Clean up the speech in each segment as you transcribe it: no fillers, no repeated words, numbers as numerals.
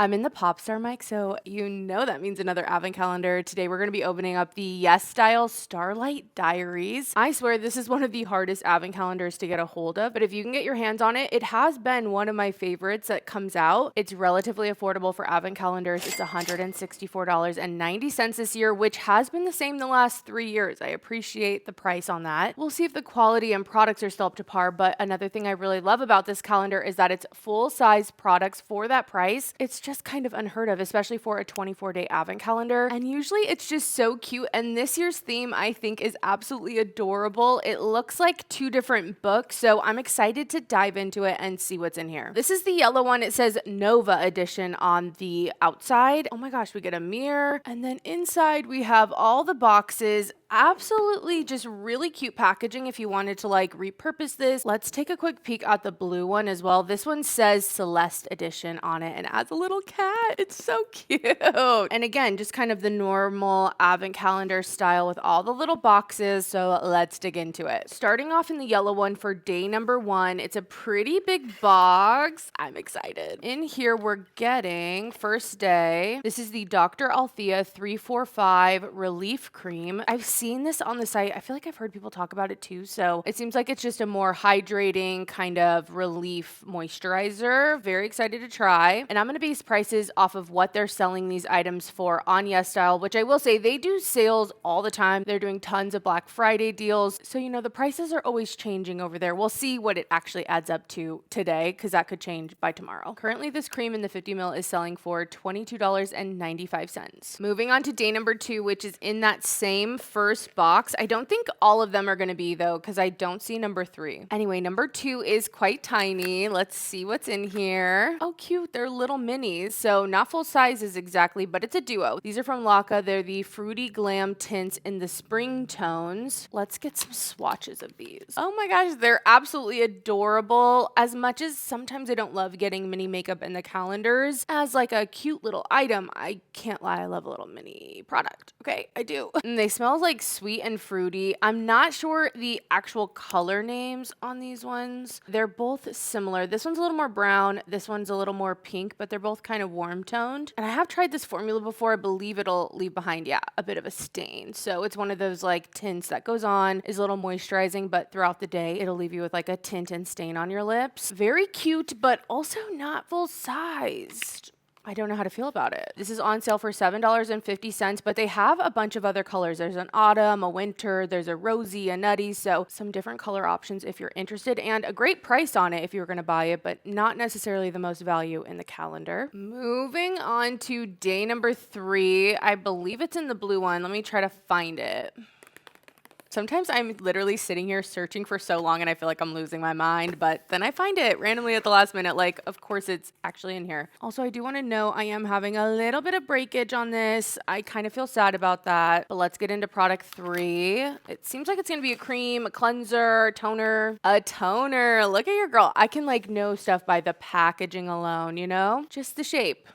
I'm in the pop star mic, so you know that means another advent calendar. Today we're going to be opening up the YesStyle Starlight Diaries. I swear this is one of the hardest advent calendars to get a hold of, but if you can get your hands on it, it has been one of my favorites that comes out. It's relatively affordable for advent calendars. It's $164.90 this year, which has been the same the last 3 years. I appreciate the price on that. We'll see if the quality and products are still up to par, but another thing I really love about this calendar is that it's full-size products for that price. It's just kind of unheard of, especially for a 24-day advent calendar. And usually it's just so cute. And this year's theme, I think, is absolutely adorable. It looks like 2 different books, so I'm excited to dive into it and see what's in here. This is the yellow one. It says Nova Edition on the outside. Oh my gosh, we get a mirror. And then inside we have all the boxes. Absolutely just really cute packaging if you wanted to like repurpose this. Let's take a quick peek at the blue one as well. This one says Celeste Edition on it and adds a little cat. It's so cute. And again, just kind of the normal advent calendar style with all the little boxes. So let's dig into it. Starting off in the yellow one for day number 1, it's a pretty big box. I'm excited. In here we're getting first day. This is the Dr. Althea 345 Relief Cream. I've seen this on the site. I feel like I've heard people talk about it too. So it seems like it's just a more hydrating kind of relief moisturizer. Very excited to try. And I'm going to base prices off of what they're selling these items for on YesStyle, which I will say they do sales all the time. They're doing tons of Black Friday deals. So, you know, the prices are always changing over there. We'll see what it actually adds up to today because that could change by tomorrow. Currently, this cream in the 50 ml is selling for $22.95. Moving on to day number 2, which is in that same first box. I don't think all of them are going to be though, because I don't see number 3. Anyway, number 2 is quite tiny. Let's see what's in here. Oh, cute. They're little minis. So not full sizes exactly, but it's a duo. These are from Laka. They're the Fruity Glam tints in the spring tones. Let's get some swatches of these. Oh my gosh, they're absolutely adorable. As much as sometimes I don't love getting mini makeup in the calendars as like a cute little item, I can't lie, I love a little mini product. Okay, I do. And they smell like sweet and fruity. I'm not sure the actual color names on these ones. They're both similar. This one's a little more brown. This one's a little more pink, but they're both kind of warm toned. And I have tried this formula before. I believe it'll leave behind, yeah, a bit of a stain. So it's one of those like tints that goes on, is a little moisturizing, but throughout the day, it'll leave you with like a tint and stain on your lips. Very cute, but also not full sized. I don't know how to feel about it. This is on sale for $7.50, but they have a bunch of other colors. There's an autumn, a winter, there's a rosy, a nutty, so some different color options if you're interested, and a great price on it if you were gonna buy it, but not necessarily the most value in the calendar. Moving on to day number 3. I believe it's in the blue one. Let me try to find it. Sometimes I'm literally sitting here searching for so long and I feel like I'm losing my mind, but then I find it randomly at the last minute. Like, of course, it's actually in here. Also, I do want to know I am having a little bit of breakage on this. I kind of feel sad about that, but let's get into product 3. It seems like it's going to be a cream, a cleanser, toner. A toner. Look at your girl. I can like know stuff by the packaging alone, you know? Just the shape.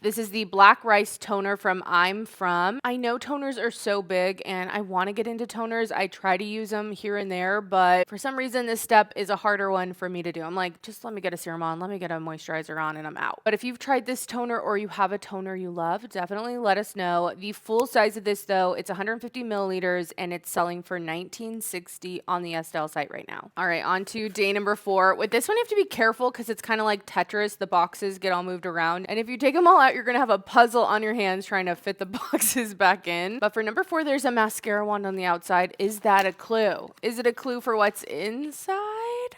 This is the Black Rice Toner from I'm From. I know toners are so big and I want to get into toners. I try to use them here and there, but for some reason this step is a harder one for me to do. I'm like, just let me get a serum on, let me get a moisturizer on, and I'm out. But if you've tried this toner or you have a toner you love, definitely let us know. The full size of this though, it's 150 milliliters and it's selling for $19.60 on the YesStyle site right now. All right, on to day number 4. With this one, you have to be careful because it's kind of like Tetris. The boxes get all moved around. And if you take them all out, you're going to have a puzzle on your hands trying to fit the boxes back in. But for number 4, there's a mascara wand on the outside. Is that a clue? Is it a clue for what's inside?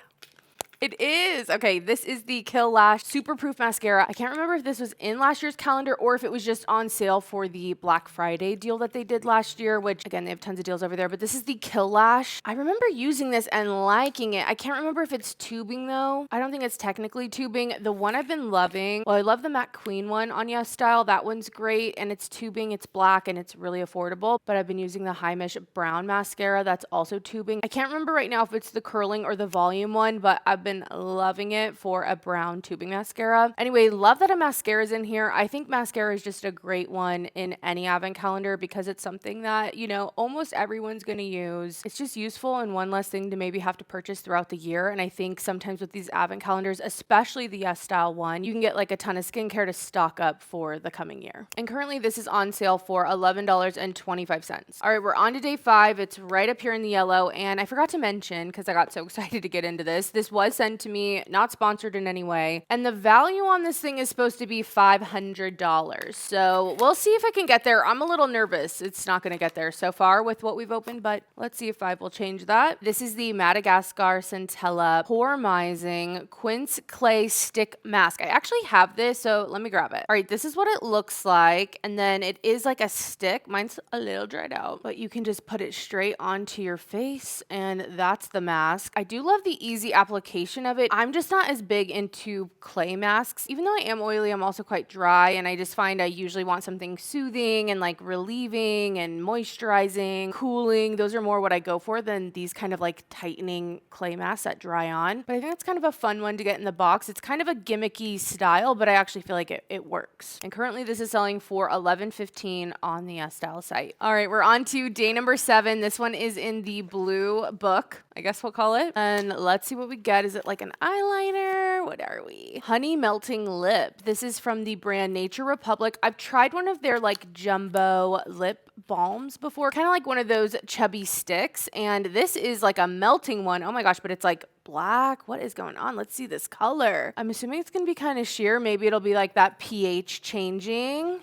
It is. Okay, this is the Kill Lash Super Proof Mascara. I can't remember if this was in last year's calendar or if it was just on sale for the Black Friday deal that they did last year, which, again, they have tons of deals over there. But this is the Kill Lash. I remember using this and liking it. I can't remember if it's tubing, though. I don't think it's technically tubing. The one I've been loving, well, I love the Matte Queen one on YesStyle. That one's great, and it's tubing. It's black, and it's really affordable. But I've been using the Heimish Brown Mascara. That's also tubing. I can't remember right now if it's the curling or the volume one, but I've been been loving it for a brown tubing mascara. Anyway, love that a mascara is in here. I think mascara is just a great one in any advent calendar because it's something that, you know, almost everyone's going to use. It's just useful and one less thing to maybe have to purchase throughout the year. And I think sometimes with these advent calendars, especially the YesStyle one, you can get like a ton of skincare to stock up for the coming year. And currently this is on sale for $11.25. All right, we're on to day 5. It's right up here in the yellow. And I forgot to mention, because I got so excited to get into this, this was sent to me, not sponsored in any way. And the value on this thing is supposed to be $500. So we'll see if I can get there. I'm a little nervous. It's not going to get there so far with what we've opened, but let's see if 5 will change that. This is the Madagascar Centella Poremizing Quince Clay Stick Mask. I actually have this, so let me grab it. All right, this is what it looks like. And then it is like a stick. Mine's a little dried out, but you can just put it straight onto your face, and that's the mask. I do love the easy application of it. I'm just not as big into clay masks. Even though I am oily, I'm also quite dry, and I just find I usually want something soothing and like relieving and moisturizing, cooling. Those are more what I go for than these kind of like tightening clay masks that dry on. But I think it's kind of a fun one to get in the box. It's kind of a gimmicky style, but I actually feel like it works. And currently this is selling for $11.15 on the YesStyle site. All right, we're on to day number 7. This one is in the blue book, I guess we'll call it. And let's see what we get. Is it like an eyeliner? What are we? Honey Melting Lip. This is from the brand Nature Republic. I've tried one of their like jumbo lip balms before, kind of like one of those chubby sticks. And this is like a melting one. Oh my gosh, but it's like black. What is going on? Let's see this color. I'm assuming it's going to be kind of sheer. Maybe it'll be like that pH changing.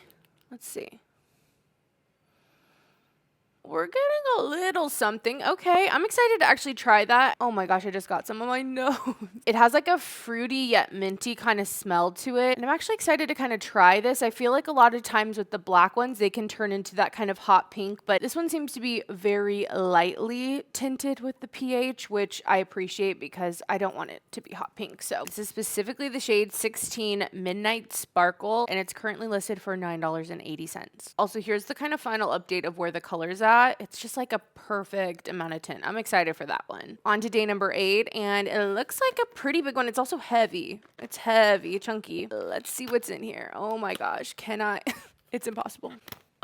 Let's see. We're getting a little something. Okay, I'm excited to actually try that. Oh my gosh, I just got some on my nose. It has like a fruity yet minty kind of smell to it. And I'm actually excited to kind of try this. I feel like a lot of times with the black ones, they can turn into that kind of hot pink, but this one seems to be very lightly tinted with the pH, which I appreciate because I don't want it to be hot pink. So this is specifically the shade 16 Midnight Sparkle, and it's currently listed for $9.80. Also, here's the kind of final update of where the color's at. It's just like a perfect amount of tint. I'm excited for that one. On to day number 8, and it looks like a pretty big one. It's also heavy. It's heavy, chunky. Let's see what's in here. Oh my gosh, it's impossible.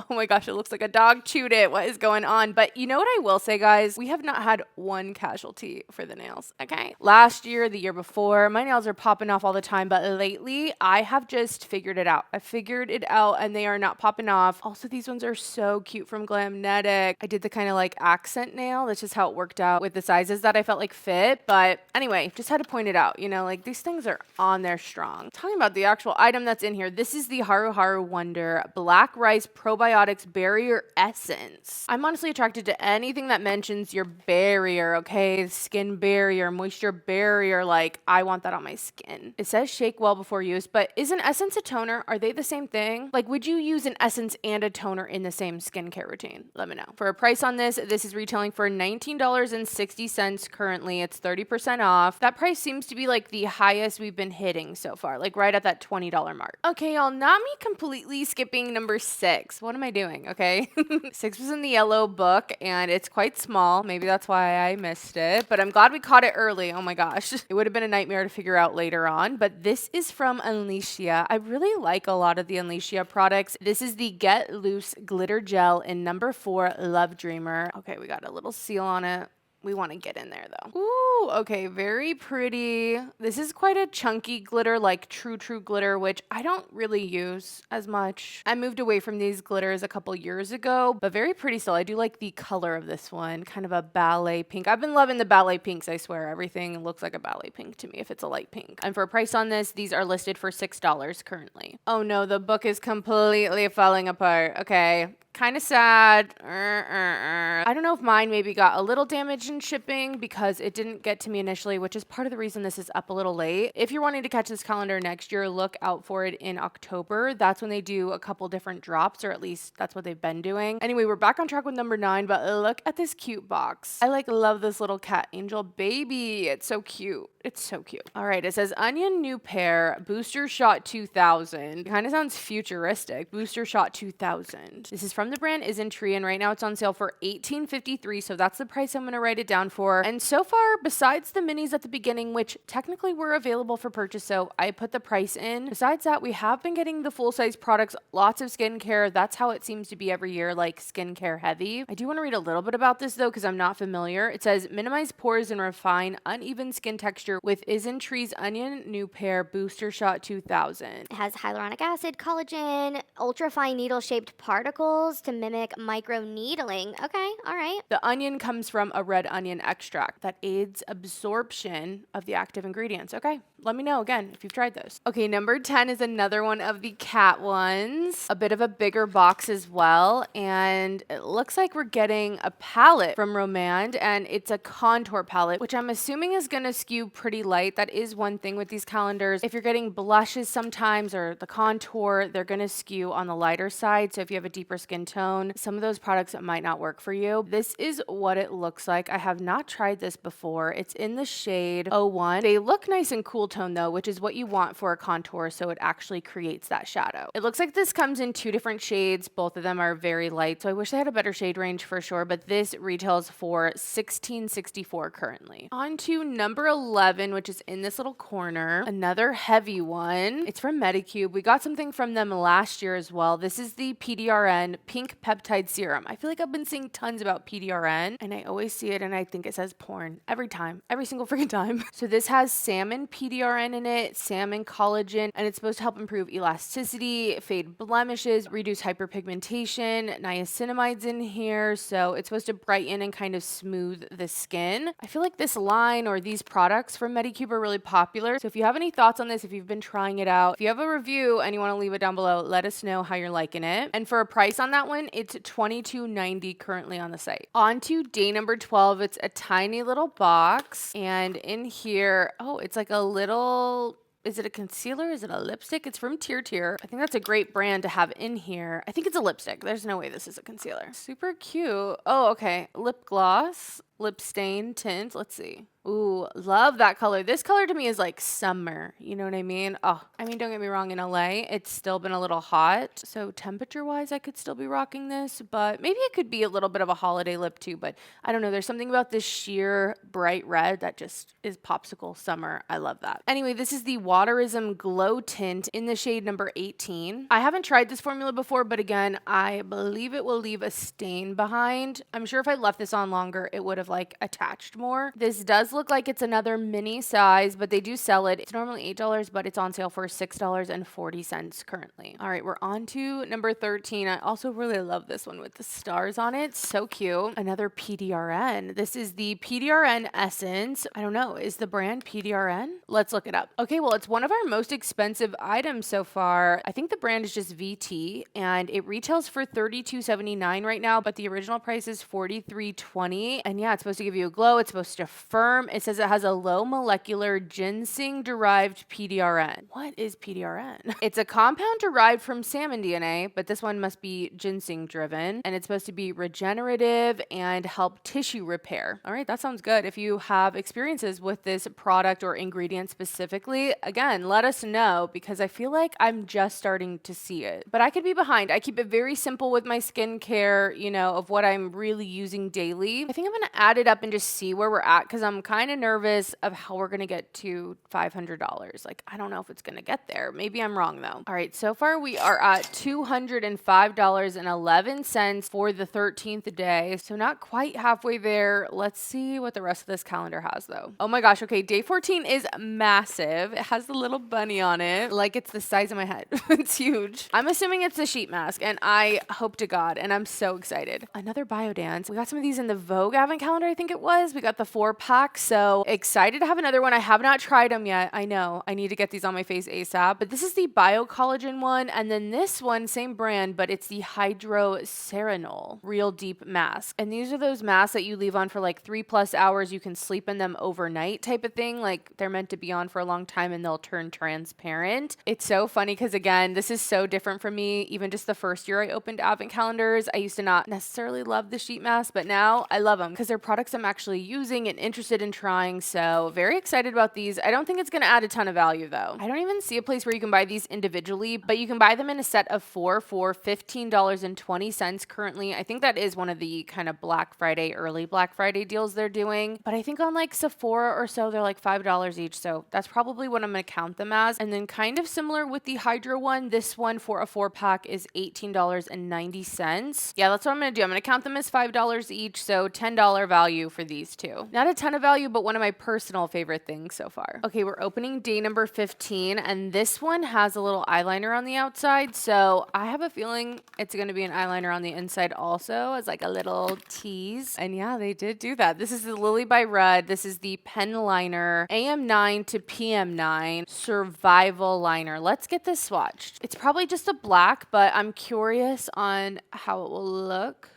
Oh my gosh, it looks like a dog chewed it. What is going on? But you know what I will say, guys? We have not had one casualty for the nails, okay? Last year, the year before, my nails are popping off all the time, but lately, I have just figured it out. I figured it out, and they are not popping off. Also, these ones are so cute from Glamnetic. I did the kind of like accent nail. That's just how it worked out with the sizes that I felt like fit. But anyway, just had to point it out. You know, like these things are on there strong. Talking about the actual item that's in here, this is the Haru Haru Wonder Black Rice Probiotics Barrier Essence. I'm honestly attracted to anything that mentions your barrier, okay? Skin barrier, moisture barrier, like I want that on my skin. It says shake well before use, but is an essence a toner? Are they the same thing? Like, would you use an essence and a toner in the same skincare routine? Let me know. For a price on this, this is retailing for $19.60 currently. It's 30% off. That price seems to be like the highest we've been hitting so far, like right at that $20 mark. Okay, y'all, not me completely skipping number 6. What am I doing? Okay. 6 was in the yellow book and it's quite small. Maybe that's why I missed it, but I'm glad we caught it early. Oh my gosh. It would have been a nightmare to figure out later on, but this is from Unleashia. I really like a lot of the Unleashia products. This is the Get Loose Glitter Gel in number 4 Love Dreamer. Okay, we got a little seal on it. We want to get in there though. Ooh, okay, very pretty. This is quite a chunky glitter, like true glitter, which I don't really use as much. I moved away from these glitters a couple years ago, but very pretty still. I do like the color of this one, kind of a ballet pink. I've been loving the ballet pinks, I swear. Everything looks like a ballet pink to me if it's a light pink. And for a price on this, these are listed for $6 currently. Oh no, the book is completely falling apart. Okay. Kind of sad. I don't know if mine maybe got a little damaged in shipping because it didn't get to me initially, which is part of the reason this is up a little late. If you're wanting to catch this calendar next year, look out for it in October. That's when they do a couple different drops, or at least that's what they've been doing. Anyway, we're back on track with number 9, but look at this cute box. I love this little cat angel baby. It's so cute. It's so cute. All right, it says Onion New Pair Booster Shot 2000. It kind of sounds futuristic. Booster Shot 2000. This is from from the brand Isn't and right now it's on sale for $18.53, so that's the price I'm going to write it down for. And so far, besides the minis at the beginning, which technically were available for purchase, so I put the price in. Besides that, we have been getting the full-size products, lots of skincare. That's how it seems to be every year, like skincare heavy. I do want to read a little bit about this though, because I'm not familiar. It says, minimize pores and refine uneven skin texture with Isn't Onion New Pair Booster Shot 2000. It has hyaluronic acid, collagen, ultra-fine needle-shaped particles to mimic micro-needling. Okay, all right. The onion comes from a red onion extract that aids absorption of the active ingredients. Okay, let me know again if you've tried those. Okay, number 10 is another one of the cat ones. A bit of a bigger box as well. And it looks like we're getting a palette from Romand, and it's a contour palette, which I'm assuming is going to skew pretty light. That is one thing with these calendars. If you're getting blushes sometimes or the contour, they're going to skew on the lighter side. So if you have a deeper skin tone, some of those products might not work for you. This is what it looks like. I have not tried this before. It's in the shade 01. They look nice and cool tone though, which is what you want for a contour, so it actually creates that shadow. It looks like this comes in 2 different shades. Both of them are very light, so I wish they had a better shade range for sure, but this retails for $16.64 currently. On to number 11, which is in this little corner. Another heavy one. It's from Medicube. We got something from them last year as well. This is the PDRN Pink Peptide Serum. I feel like I've been seeing tons about PDRN, and I always see it and I think it says porn every time, every single freaking time. So this has salmon PDRN in it, salmon collagen, and it's supposed to help improve elasticity, fade blemishes, reduce hyperpigmentation, niacinamides in here. So it's supposed to brighten and kind of smooth the skin. I feel like this line or these products from Medicube are really popular. So if you have any thoughts on this, if you've been trying it out, if you have a review and you want to leave it down below, let us know how you're liking it. And for a price on that one, it's $22.90 currently on the site. On to day number 12. It's a tiny little box, and in here, oh, it's like a little... Is it a concealer? Is it a lipstick? It's from Tier. I think that's a great brand to have in here. I think it's a lipstick. There's no way this is a concealer. Super cute. Oh, okay. Lip gloss, lip stain tint. Let's see. Ooh, love that color. This color to me is like summer. You know what I mean? Oh, I mean, don't get me wrong, in LA, it's still been a little hot. So temperature-wise, I could still be rocking this, but maybe it could be a little bit of a holiday lip too, but I don't know. There's something about this sheer bright red that just is popsicle summer. I love that. Anyway, this is the Waterism Glow Tint in the shade number 18. I haven't tried this formula before, but again, I believe it will leave a stain behind. I'm sure if I left this on longer, it would have like attached more. This does look like it's another mini size, but they do sell it. It's normally $8, but it's on sale for $6.40 currently. All right, we're on to number 13. I also really love this one with the stars on it. So cute. Another PDRN. This is the PDRN Essence. I don't know. Is the brand PDRN? Let's look it up. Okay, well, it's one of our most expensive items so far. I think the brand is just VT, and it retails for $32.79 right now, but the original price is $43.20. And yeah, it's supposed to give you a glow. It's supposed to firm. It says it has a low molecular ginseng-derived PDRN. What is PDRN? It's a compound derived from salmon DNA, but this one must be ginseng-driven, and it's supposed to be regenerative and help tissue repair. All right, that sounds good. If you have experiences with this product or ingredient specifically, again, let us know, because I feel like I'm just starting to see it. But I could be behind. I keep it very simple with my skincare, you know, of what I'm really using daily. I think I'm going to add it up and just see where we're at, because I'm kind of nervous of how we're going to get to $500. Like, I don't know if it's going to get there. Maybe I'm wrong though. All right, so far we are at $205.11 for the 13th day. So not quite halfway there. Let's see what the rest of this calendar has though. Oh my gosh. Okay. Day 14 is massive. It has the little bunny on it. Like, it's the size of my head. It's huge. I'm assuming it's the sheet mask, and I hope to God, and I'm so excited. Another Biodance. We got some of these in the Vogue Advent calendar, I think it was. We got the 4-pack. So excited to have another one. I have not tried them yet. I know I need to get these on my face ASAP, but this is the Bio Collagen one. And then this one, same brand, but it's the Hydroceranol Real Deep Mask. And these are those masks that you leave on for like 3+ hours. You can sleep in them overnight type of thing. Like, they're meant to be on for a long time and they'll turn transparent. It's so funny because, again, this is so different from me. Even just the first year I opened Advent calendars, I used to not necessarily love the sheet masks, but now I love them because they're products I'm actually using and interested in in trying, so very excited about these. I don't think it's going to add a ton of value though. I don't even see a place where you can buy these individually, but you can buy them in a set of 4 for $15.20 currently. I think that is one of the kind of Black Friday, early Black Friday deals they're doing, but I think on like Sephora or so, they're like $5 each, so that's probably what I'm going to count them as. And then kind of similar with the Hydro one, this one for a 4-pack is $18.90. Yeah, that's what I'm going to do. I'm going to count them as $5 each, so $10 value for these two. Not a ton of value, but one of my personal favorite things so far. Okay, we're opening day number 15, and this one has a little eyeliner on the outside, so I have a feeling it's going to be an eyeliner on the inside also as like a little tease. And yeah, they did do that. This is the Lily by Red. This is the pen liner AM9 to PM9 survival liner. Let's get this swatched. It's probably just a black, but I'm curious on how it will look.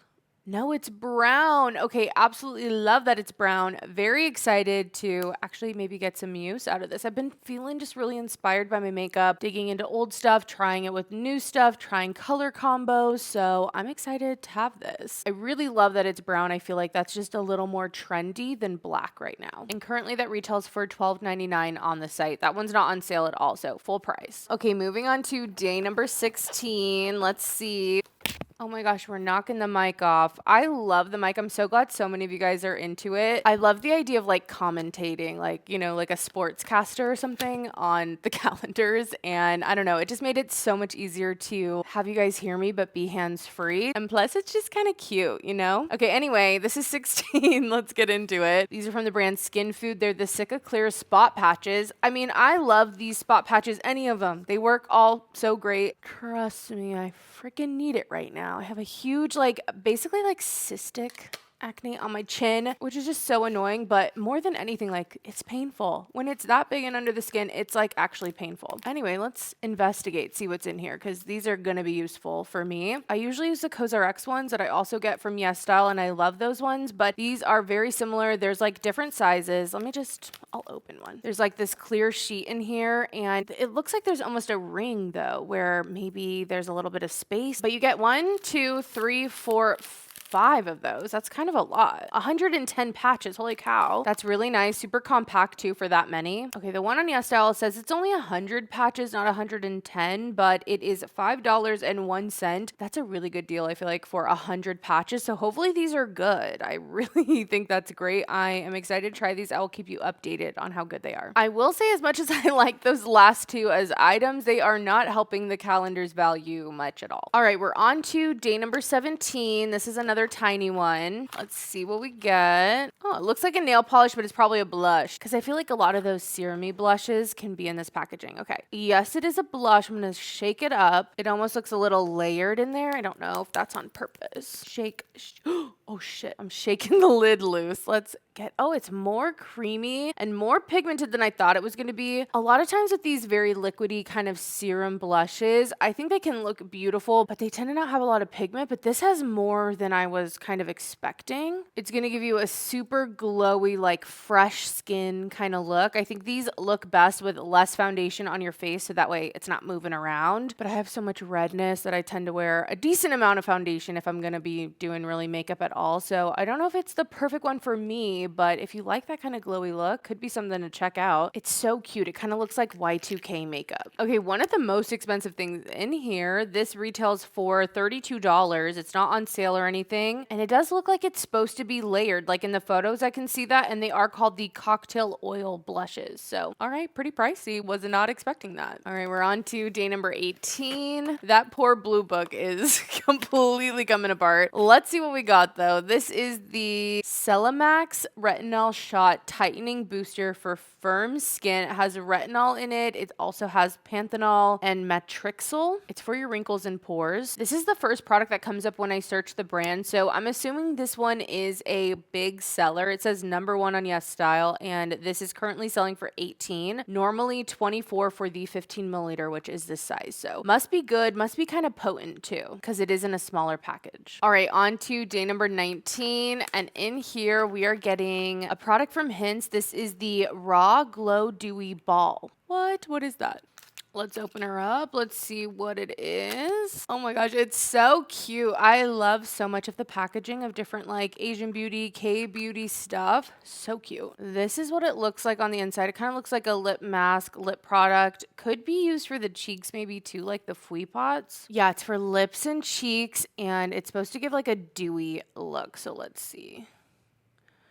No, it's brown. Okay, absolutely love that it's brown. Very excited to actually maybe get some use out of this. I've been feeling just really inspired by my makeup, digging into old stuff, trying it with new stuff, trying color combos. So I'm excited to have this. I really love that it's brown. I feel like that's just a little more trendy than black right now. And currently that retails for $12.99 on the site. That one's not on sale at all, so full price. Okay, moving on to day number 16. Let's see. Oh my gosh, we're knocking the mic off. I love the mic. I'm so glad so many of you guys are into it. I love the idea of like commentating, like, you know, like a sportscaster or something on the calendars. And I don't know, it just made it so much easier to have you guys hear me, but be hands-free. And plus, it's just kind of cute, you know? Okay, anyway, this is 16. Let's get into it. These are from the brand Skin Food. They're the Sika Clear Spot Patches. I mean, I love these spot patches, any of them. They work all so great. Trust me, I freaking need it right now. I have a huge, like, basically like cystic acne on my chin, which is just so annoying, but more than anything, like, it's painful. When it's that big and under the skin, it's like actually painful. Anyway, let's investigate, see what's in here, because these are gonna be useful for me. I usually use the COSRX ones that I also get from YesStyle, and I love those ones, but these are very similar. There's like different sizes. I'll open one. There's like this clear sheet in here, and it looks like there's almost a ring though, where maybe there's a little bit of space, but you get 1, 2, 3, 4, 5 of those. That's kind of a lot. 110 patches. Holy cow. That's really nice. Super compact too for that many. Okay, the one on YesStyle says it's only 100 patches, not 110, but it is $5.01. That's a really good deal, I feel like, for 100 patches. So hopefully these are good. I really think that's great. I am excited to try these. I will keep you updated on how good they are. I will say, as much as I like those last two as items, they are not helping the calendar's value much at all. All right, we're on to day number 17. This is another tiny one. Let's see what we get. Oh, it looks like a nail polish, but it's probably a blush, because I feel like a lot of those serum-y blushes can be in this packaging. Okay. Yes, it is a blush. I'm going to shake it up. It almost looks a little layered in there. I don't know if that's on purpose. Shake. Oh shit. I'm shaking the lid loose. Let's get, oh, it's more creamy and more pigmented than I thought it was going to be. A lot of times with these very liquidy kind of serum blushes, I think they can look beautiful, but they tend to not have a lot of pigment, but this has more than I was kind of expecting. It's going to give you a super glowy, like fresh skin kind of look. I think these look best with less foundation on your face, so that way it's not moving around. But I have so much redness that I tend to wear a decent amount of foundation if I'm going to be doing really makeup at all. So I don't know if it's the perfect one for me, but if you like that kind of glowy look, could be something to check out. It's so cute. It kind of looks like Y2K makeup. Okay, one of the most expensive things in here, this retails for $32. It's not on sale or anything, and it does look like it's supposed to be layered. Like in the photos, I can see that, and they are called the cocktail oil blushes. So, all right, pretty pricey. Was not expecting that. All right, we're on to day number 18. That poor blue book is completely coming apart. Let's see what we got, though. This is the Celamax Retinol Shot Tightening Booster for firm skin. It has retinol in it. It also has panthenol and matrixyl. It's for your wrinkles and pores. This is the first product that comes up when I search the brand, so I'm assuming this one is a big seller. It says #1 on YesStyle, and this is currently selling for $18. Normally $24 for the 15 milliliter, which is this size. So must be good, must be kind of potent too, because it is in a smaller package. All right, on to day number 19, and in here we are getting a product from Hints. This is the Raw Glow Dewy Ball. What is that? Let's open her up. Let's see what it is. Oh my gosh, it's so cute. I love so much of the packaging of different like Asian beauty, K-beauty stuff. So cute. This is what it looks like on the inside. It kind of looks like a lip mask, lip product. Could be used for the cheeks maybe too, like the Fui Pots. Yeah, it's for lips and cheeks, and it's supposed to give like a dewy look. So let's see.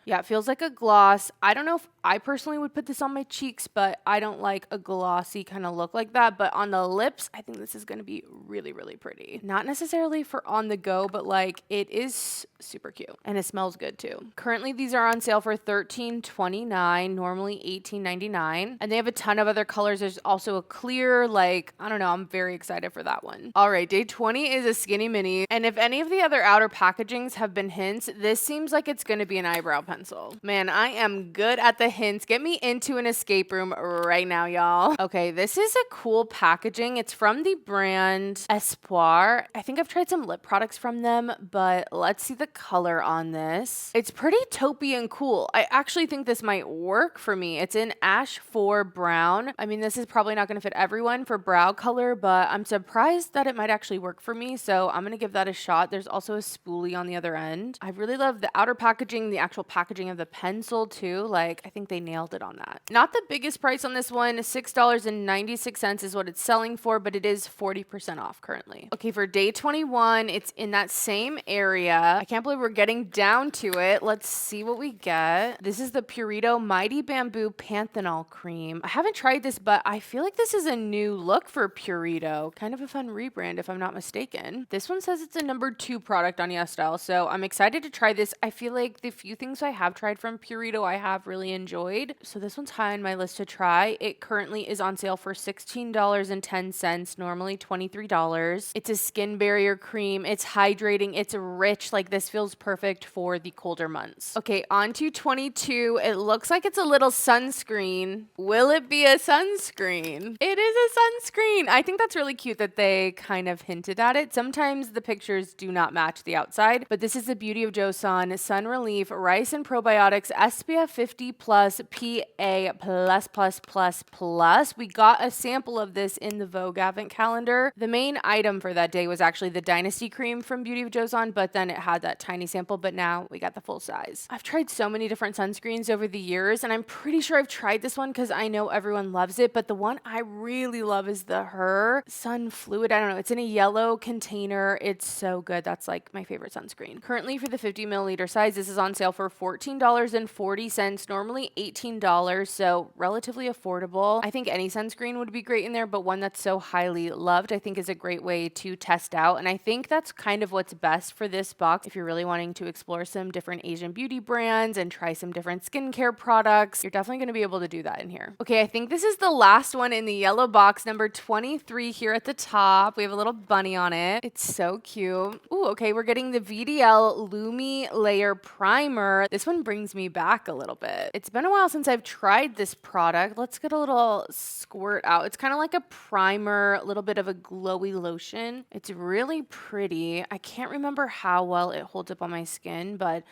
Yeah, it feels like a gloss. I don't know if I personally would put this on my cheeks, but I don't like a glossy kind of look like that. But on the lips, I think this is going to be really, really pretty. Not necessarily for on the go, but like it is super cute. And it smells good too. Currently, these are on sale for $13.29, normally $18.99. And they have a ton of other colors. There's also a clear, like, I don't know, I'm very excited for that one. All right, day 20 is a skinny mini. And if any of the other outer packagings have been hints, this seems like it's going to be an eyebrow pencil. Man, I am good at the hints. Get me into an escape room right now, y'all. Okay, this is a cool packaging. It's from the brand Espoir. I think I've tried some lip products from them, but let's see the color on this. It's pretty taupey and cool. I actually think this might work for me. It's in Ash 4 Brown. I mean, this is probably not going to fit everyone for brow color, but I'm surprised that it might actually work for me, so I'm going to give that a shot. There's also a spoolie on the other end. I really love the outer packaging, the actual packaging of the pencil too. Like, I think they nailed it on that. Not the biggest price on this one. $6.96 is what it's selling for, but it is 40% off currently. Okay, for day 21, it's in that same area. I can't believe we're getting down to it. Let's see what we get. This is the Purito Mighty Bamboo Panthenol Cream. I haven't tried this, but I feel like this is a new look for Purito. Kind of a fun rebrand if I'm not mistaken. This one says it's a #2 product on YesStyle, so I'm excited to try this. I feel like the few things I have tried from Purito I have really enjoyed, so this one's high on my list to try. It currently is on sale for $16.10, normally $23. It's a skin barrier cream. It's hydrating. It's rich. Like, this feels perfect for the colder months. Okay, on to 22. It looks like it's a little sunscreen. Will it be a sunscreen? It is a sunscreen. I think that's really cute that they kind of hinted at it. Sometimes the pictures do not match the outside, but this is the Beauty of Joseon Sun Relief Rice and Probiotics SPF 50 plus PA plus. We got a sample of this in the Vogue Advent calendar. The main item for that day was actually the Dynasty cream from Beauty of Joseon, but then it had that tiny sample, but now we got the full size. I've tried so many different sunscreens over the years, and I'm pretty sure I've tried this one because I know everyone loves it, but the one I really love is the Her Sun Fluid. I don't know, it's in a yellow container. It's so good. That's like my favorite sunscreen. Currently for the 50 milliliter size, this is on sale for $14.40, normally $18, so relatively affordable. I think any sunscreen would be great in there, but one that's so highly loved, I think is a great way to test out. And I think that's kind of what's best for this box if you're really wanting to explore some different Asian beauty brands and try some different skincare products. You're definitely going to be able to do that in here. Okay, I think this is the last one in the yellow box, number 23 here at the top. We have a little bunny on it. It's so cute. Ooh, okay, we're getting the VDL Lumi Layer Primer. This one brings me back a little bit. It's been a while since I've tried this product. Let's get a little squirt out. It's kind of like a primer, a little bit of a glowy lotion. It's really pretty. I can't remember how well it holds up on my skin, but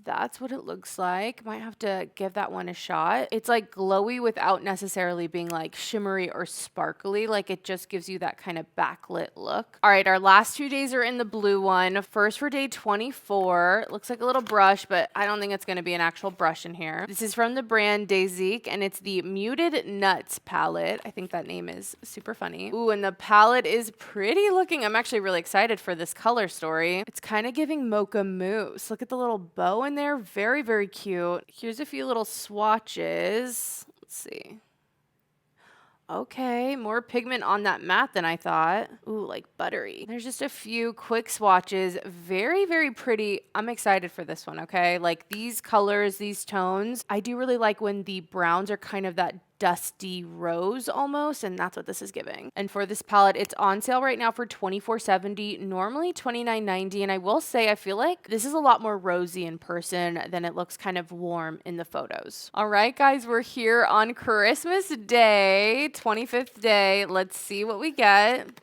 that's what it looks like. Might have to give that one a shot. It's like glowy without necessarily being like shimmery or sparkly. Like, it just gives you that kind of backlit look. All right, our last 2 days are in the blue one. First for day 24. It looks like a little brush, but I don't think it's going to be an actual brush in here. This is from the brand Desique, and it's the Muted Nuts palette. I think that name is super funny. Ooh, and the palette is pretty looking. I'm actually really excited for this color story. It's kind of giving mocha mousse. Look at the little bow in there. Very, very cute. Here's a few little swatches. Let's see. Okay, more pigment on that matte than I thought. Ooh, like buttery. There's just a few quick swatches. Very, very pretty. I'm excited for this one, okay? Like, these colors, these tones. I do really like when the browns are kind of that dusty rose almost, and that's what this is giving. And for this palette, it's on sale right now for $24.70, normally $29.90. And I will say, I feel like this is a lot more rosy in person than it looks kind of warm in the photos. All right, guys, we're here on Christmas Day, 25th day. Let's see what we get.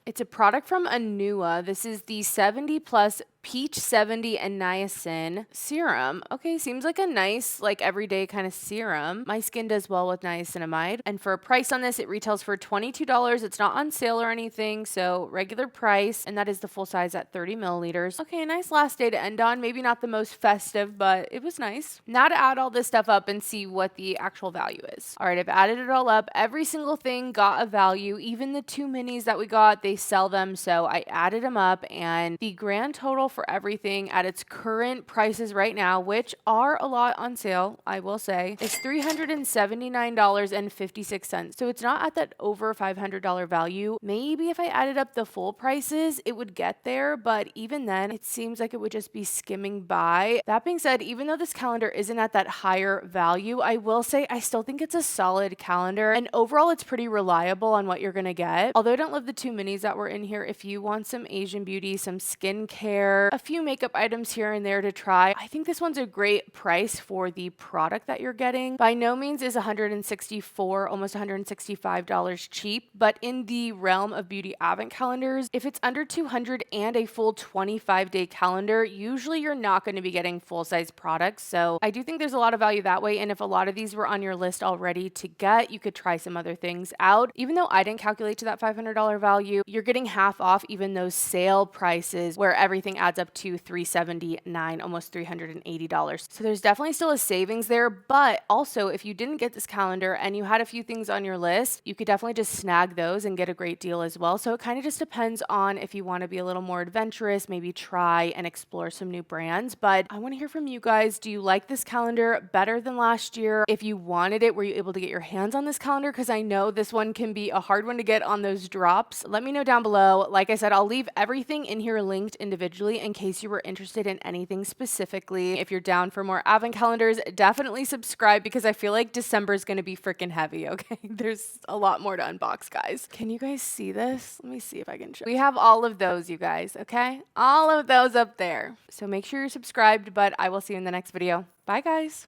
It's a product from Anua. This is the 70 plus Peach 70 and niacin serum. Okay, seems like a nice, like everyday kind of serum. My skin does well with niacinamide. And for a price on this, it retails for $22. It's not on sale or anything, so regular price. And that is the full size at 30 milliliters. Okay, a nice last day to end on. Maybe not the most festive, but it was nice. Now to add all this stuff up and see what the actual value is. All right, I've added it all up. Every single thing got a value. Even the 2 minis that we got, they sell them. So I added them up, and the grand total for everything at its current prices right now, which are a lot on sale, I will say, is $379.56. So it's not at that over $500 value. Maybe if I added up the full prices, it would get there, but even then, it seems like it would just be skimming by. That being said, even though this calendar isn't at that higher value, I will say I still think it's a solid calendar, and overall, it's pretty reliable on what you're gonna get. Although I don't love the 2 minis that were in here, if you want some Asian beauty, some skincare, a few makeup items here and there to try, I think this one's a great price for the product that you're getting. By no means is $164, almost $165 cheap, but in the realm of beauty advent calendars, if it's under $200 and a full 25-day calendar, usually you're not going to be getting full-size products. So I do think there's a lot of value that way, and if a lot of these were on your list already to get, you could try some other things out. Even though I didn't calculate to that $500 value, you're getting half off even those sale prices where everything adds up to $379, almost $380. So there's definitely still a savings there, but also if you didn't get this calendar and you had a few things on your list, you could definitely just snag those and get a great deal as well. So it kind of just depends on if you want to be a little more adventurous, maybe try and explore some new brands. But I want to hear from you guys. Do you like this calendar better than last year? If you wanted it, were you able to get your hands on this calendar? Because I know this one can be a hard one to get on those drops. Let me know down below. Like I said, I'll leave everything in here linked individually in case you were interested in anything specifically. If you're down for more advent calendars, definitely subscribe because I feel like December is going to be freaking heavy, okay? There's a lot more to unbox, guys. Can you guys see this? Let me see if I can show. We have all of those, you guys, okay? All of those up there. So make sure you're subscribed, but I will see you in the next video. Bye, guys.